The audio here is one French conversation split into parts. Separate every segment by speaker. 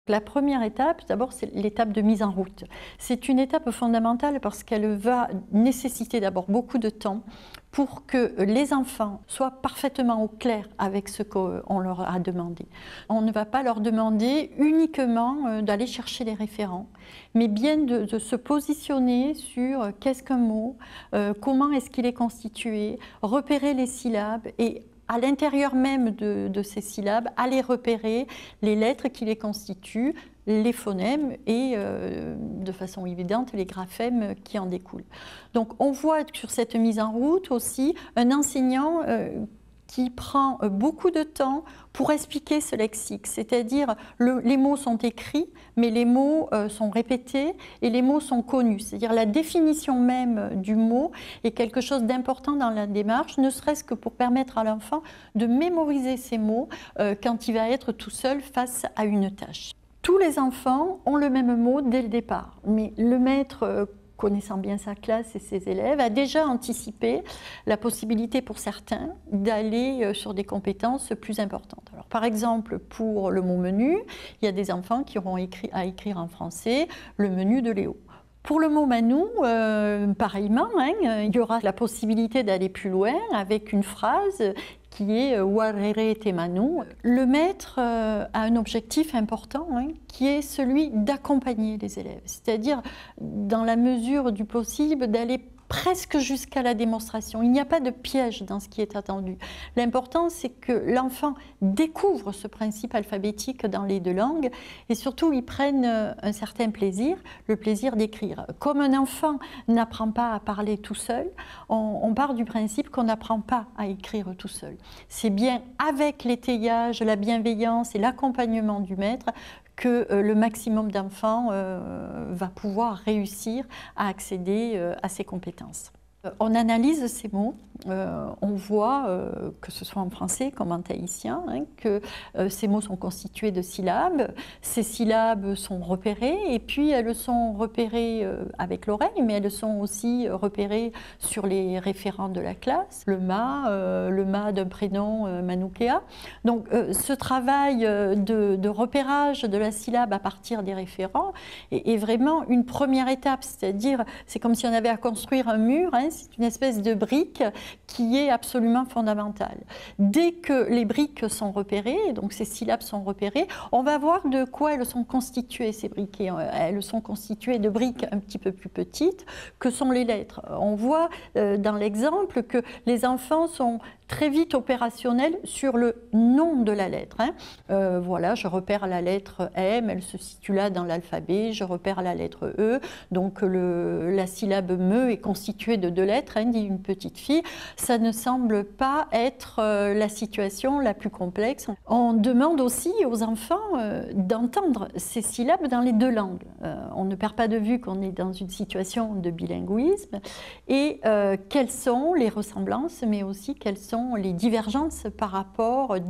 Speaker 1: La première étape, d'abord, c'est l'étape de mise en route. C'est une étape fondamentale parce qu'elle va nécessiter d'abord beaucoup de temps pour que les enfants soient parfaitement au clair avec ce qu'on leur a demandé. On ne va pas leur demander uniquement d'aller chercher les référents, mais bien de se positionner sur qu'est-ce qu'un mot, comment est-ce qu'il est constitué, repérer les syllabes et à l'intérieur même de ces syllabes, aller repérer les lettres qui les constituent, les phonèmes et de façon évidente les graphèmes qui en découlent. Donc on voit sur cette mise en route aussi un enseignant qui prend beaucoup de temps pour expliquer ce lexique, c'est-à-dire les mots sont écrits, mais les mots sont répétés et les mots sont connus, c'est-à-dire la définition même du mot est quelque chose d'important dans la démarche, ne serait-ce que pour permettre à l'enfant de mémoriser ces mots quand il va être tout seul face à une tâche. Tous les enfants ont le même mot dès le départ, mais le maître connaissant bien sa classe et ses élèves, a déjà anticipé la possibilité pour certains d'aller sur des compétences plus importantes. Alors, par exemple, pour le mot menu, il y a des enfants qui auront à écrire en français le menu de Léo. Pour le mot Manou, pareillement, il y aura la possibilité d'aller plus loin avec une phrase qui est Warere te Manou. Le maître a un objectif important qui est celui d'accompagner les élèves, c'est-à-dire dans la mesure du possible d'aller presque jusqu'à la démonstration. Il n'y a pas de piège dans ce qui est attendu. L'important, c'est que l'enfant découvre ce principe alphabétique dans les deux langues et surtout, il prenne un certain plaisir, le plaisir d'écrire. Comme un enfant n'apprend pas à parler tout seul, on part du principe qu'on n'apprend pas à écrire tout seul. C'est bien avec l'étayage, la bienveillance et l'accompagnement du maître que le maximum d'enfants va pouvoir réussir à accéder à ces compétences. On analyse ces mots, on voit, que ce soit en français comme en tahitien, que ces mots sont constitués de syllabes. Ces syllabes sont repérées et puis elles sont repérées avec l'oreille, mais elles sont aussi repérées sur les référents de la classe, le ma d'un prénom Manukea. Donc ce travail de repérage de la syllabe à partir des référents est vraiment une première étape, c'est-à-dire c'est comme si on avait à construire un mur, c'est une espèce de brique qui est absolument fondamentale. Dès que les briques sont repérées, donc ces syllabes sont repérées, on va voir de quoi elles sont constituées, ces briques. Et elles sont constituées de briques un petit peu plus petites que sont les lettres. On voit dans l'exemple que les enfants sont très vite opérationnels sur le nom de la lettre. Voilà, je repère la lettre M, elle se situe là dans l'alphabet, je repère la lettre E, donc la syllabe me est constituée de deux lettres, dit une petite fille. Ça ne semble pas être la situation la plus complexe. On demande aussi aux enfants d'entendre ces syllabes dans les deux langues. On ne perd pas de vue qu'on est dans une situation de bilinguisme et quelles sont les ressemblances, mais aussi quelles sont les divergences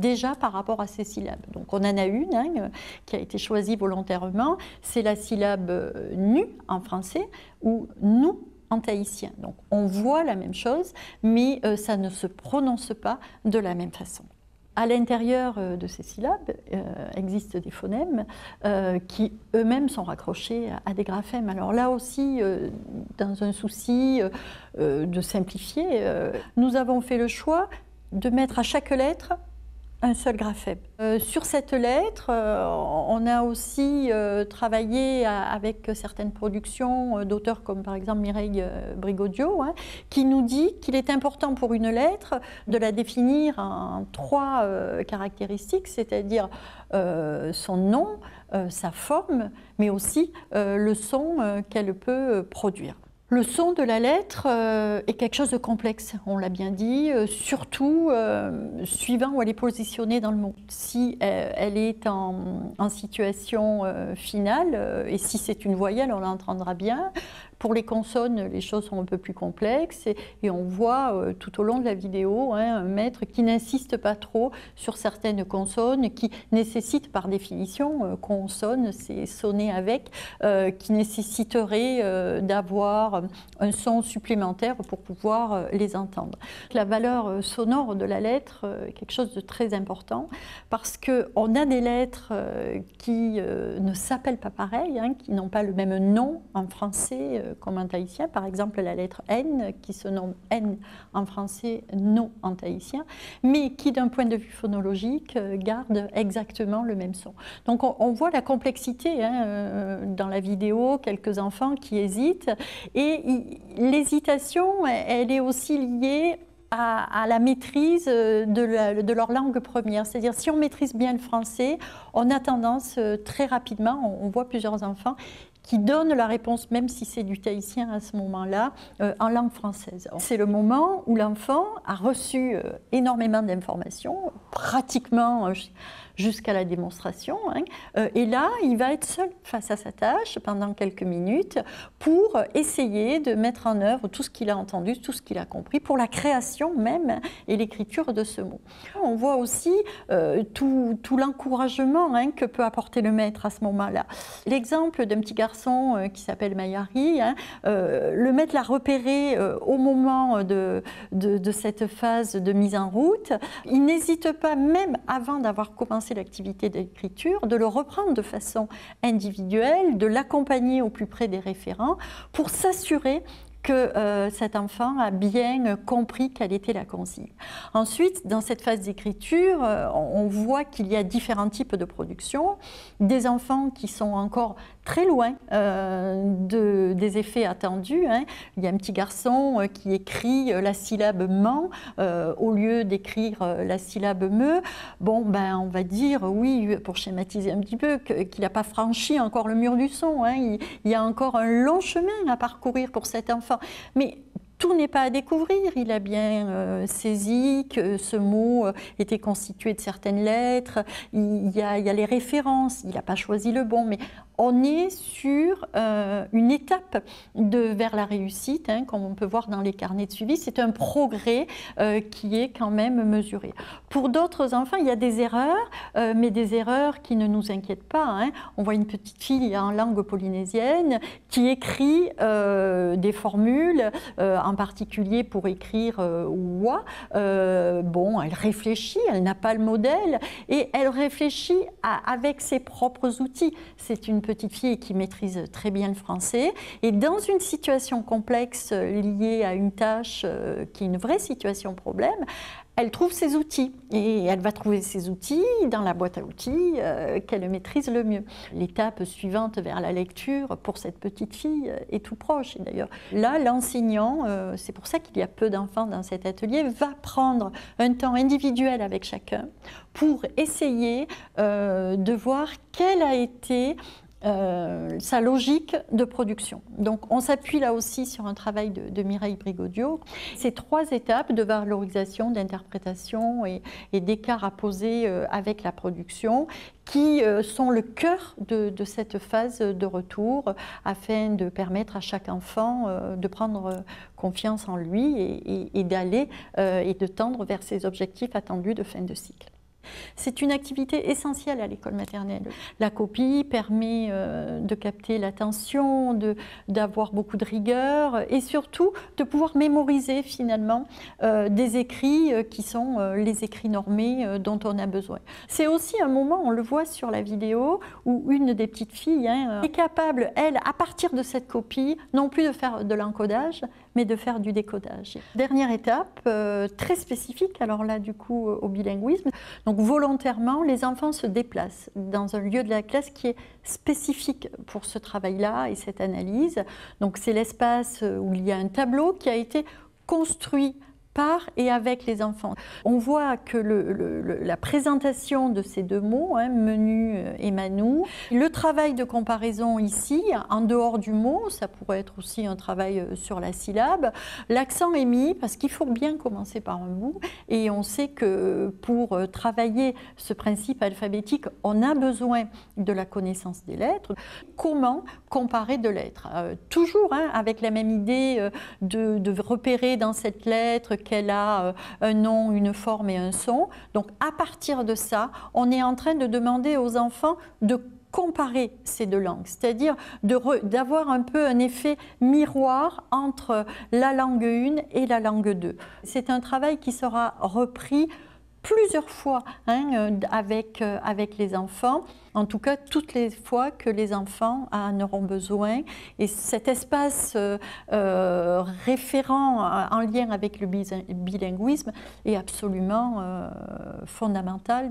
Speaker 1: déjà par rapport à ces syllabes. Donc on en a une qui a été choisie volontairement, c'est la syllabe nu en français ou nous en tahitien. Donc on voit la même chose, mais ça ne se prononce pas de la même façon. À l'intérieur de ces syllabes existent des phonèmes qui eux-mêmes sont raccrochés à des graphèmes. Alors là aussi, dans un souci de simplifier, nous avons fait le choix de mettre à chaque lettre un seul graphème. Sur cette lettre, on a aussi travaillé avec certaines productions d'auteurs comme par exemple Mireille Brigodio, qui nous dit qu'il est important pour une lettre de la définir en trois caractéristiques, c'est-à-dire son nom, sa forme, mais aussi le son qu'elle peut produire. Le son de la lettre est quelque chose de complexe, on l'a bien dit, surtout suivant où elle est positionnée dans le mot. Si elle est en situation finale, et si c'est une voyelle, on l'entendra bien, Pour les consonnes, les choses sont un peu plus complexes et on voit tout au long de la vidéo un maître qui n'insiste pas trop sur certaines consonnes qui nécessitent par définition, consonne, c'est sonner avec, qui nécessiterait d'avoir un son supplémentaire pour pouvoir les entendre. La valeur sonore de la lettre est quelque chose de très important parce qu'on a des lettres qui ne s'appellent pas pareil, qui n'ont pas le même nom en français comme en tahitien. Par exemple, la lettre N qui se nomme N en français, non en tahitien, mais qui d'un point de vue phonologique garde exactement le même son. Donc on voit la complexité dans la vidéo, quelques enfants qui hésitent et l'hésitation, elle est aussi liée à la maîtrise de leur langue première. C'est-à-dire, si on maîtrise bien le français, on a tendance très rapidement, on voit plusieurs enfants qui donnent la réponse, même si c'est du tahitien à ce moment-là, en langue française. C'est le moment où l'enfant a reçu énormément d'informations, pratiquement jusqu'à la démonstration. Et là, il va être seul face à sa tâche pendant quelques minutes pour essayer de mettre en œuvre tout ce qu'il a entendu, tout ce qu'il a compris, pour la création même et l'écriture de ce mot. On voit aussi tout l'encouragement que peut apporter le maître à ce moment-là. L'exemple d'un petit garçon qui s'appelle Mayari, le maître l'a repéré au moment de cette phase de mise en route. Il n'hésite pas, même avant d'avoir commencé l'activité d'écriture, de le reprendre de façon individuelle, de l'accompagner au plus près des référents pour s'assurer que cet enfant a bien compris quelle était la consigne. Ensuite, dans cette phase d'écriture, on voit qu'il y a différents types de production. Des enfants qui sont encore très loin des effets attendus. Il y a un petit garçon qui écrit la syllabe ment au lieu d'écrire la syllabe me. Bon, ben, on va dire, oui, pour schématiser un petit peu, qu'il n'a pas franchi encore le mur du son. Il y a encore un long chemin à parcourir pour cet enfant. Mais tout n'est pas à découvrir. Il a bien saisi que ce mot était constitué de certaines lettres. Il y a les références. Il n'a pas choisi le bon. Mais on est sur une étape vers la réussite, comme on peut voir dans les carnets de suivi. C'est un progrès qui est quand même mesuré. Pour d'autres enfants, il y a des erreurs, mais des erreurs qui ne nous inquiètent pas. On voit une petite fille en langue polynésienne qui écrit des formules, en particulier pour écrire wa. Bon, elle réfléchit, elle n'a pas le modèle, et elle réfléchit avec ses propres outils. C'est une petite fille qui maîtrise très bien le français, et dans une situation complexe liée à une tâche qui est une vraie situation problème, elle trouve ses outils et elle va trouver ses outils dans la boîte à outils qu'elle maîtrise le mieux. L'étape suivante vers la lecture pour cette petite fille est tout proche. D'ailleurs, là, l'enseignant, c'est pour ça qu'il y a peu d'enfants dans cet atelier, va prendre un temps individuel avec chacun pour essayer de voir quelle a été sa logique de production. Donc on s'appuie là aussi sur un travail de Mireille Brigaudio. Ces 3 étapes de valorisation, d'interprétation et d'écart à poser avec la production qui sont le cœur de cette phase de retour afin de permettre à chaque enfant de prendre confiance en lui et d'aller et de tendre vers ses objectifs attendus de fin de cycle. C'est une activité essentielle à l'école maternelle. La copie permet de capter l'attention, d'avoir beaucoup de rigueur et surtout de pouvoir mémoriser finalement des écrits qui sont les écrits normés dont on a besoin. C'est aussi un moment, on le voit sur la vidéo, où une des petites filles est capable, elle, à partir de cette copie, non plus de faire de l'encodage, mais de faire du décodage. Dernière étape, très spécifique, alors là du coup au bilinguisme. Donc volontairement, les enfants se déplacent dans un lieu de la classe qui est spécifique pour ce travail-là et cette analyse. Donc c'est l'espace où il y a un tableau qui a été construit par et avec les enfants. On voit que la présentation de ces deux mots, hein, menu et manou, le travail de comparaison ici, en dehors du mot, ça pourrait être aussi un travail sur la syllabe, l'accent est mis parce qu'il faut bien commencer par un bout et on sait que pour travailler ce principe alphabétique, on a besoin de la connaissance des lettres. Comment comparer deux lettres? Toujours hein, avec la même idée de repérer dans cette lettre qu'elle a un nom, une forme et un son. Donc à partir de ça, on est en train de demander aux enfants de comparer ces deux langues, c'est-à-dire d'avoir un peu un effet miroir entre la langue 1 et la langue 2. C'est un travail qui sera repris plusieurs fois hein, avec les enfants, en tout cas toutes les fois que les enfants en auront besoin. Et cet espace référent en lien avec le bilinguisme est absolument fondamental.